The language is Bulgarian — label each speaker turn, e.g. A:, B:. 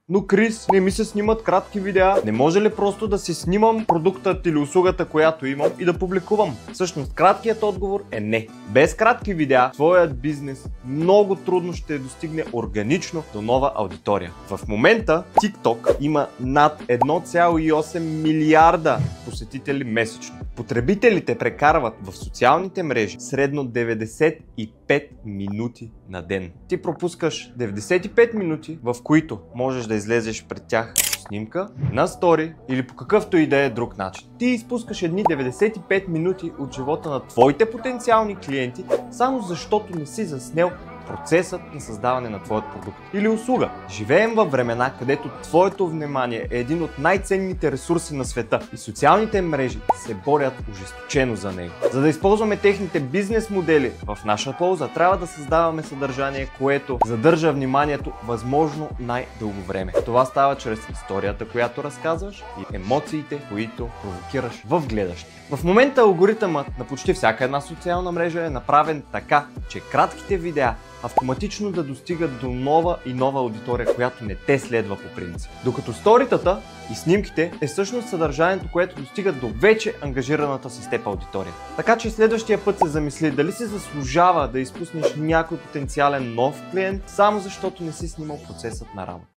A: Но Крис, не ми се снимат кратки видеа. Не може ли просто да си снимам продуктът или услугата, която имам и да публикувам? Всъщност, краткият отговор е не. Без кратки видеа, твоят бизнес много трудно ще достигне органично до нова аудитория. В момента TikTok има над 1,8 милиарда посетители месечно. Потребителите прекарват в социалните мрежи средно 95 минути на ден. Ти пропускаш 95 минути, в които можеш да излезеш пред тях снимка, на стори или по какъвто и да е друг начин. Ти изпускаш едни 95 минути от живота на твоите потенциални клиенти, само защото не си заснел процесът на създаване на твоят продукт или услуга. Живеем във времена, където твоето внимание е един от най-ценните ресурси на света и социалните мрежи се борят ожесточено за него. За да използваме техните бизнес модели в наша полза, трябва да създаваме съдържание, което задържа вниманието възможно най-дълго време. Това става чрез историята, която разказваш и емоциите, които провокираш в гледащите. В момента алгоритъмът на почти всяка една социална мрежа е направен така, че кратките видеа автоматично да достигат до нова и нова аудитория, която не те следва по принцип. Докато сторитата и снимките е всъщност съдържанието, което достига до вече ангажираната с теб аудитория. Така че следващия път се замисли дали си заслужава да изпуснеш някой потенциален нов клиент, само защото не си снимал процесът на работа.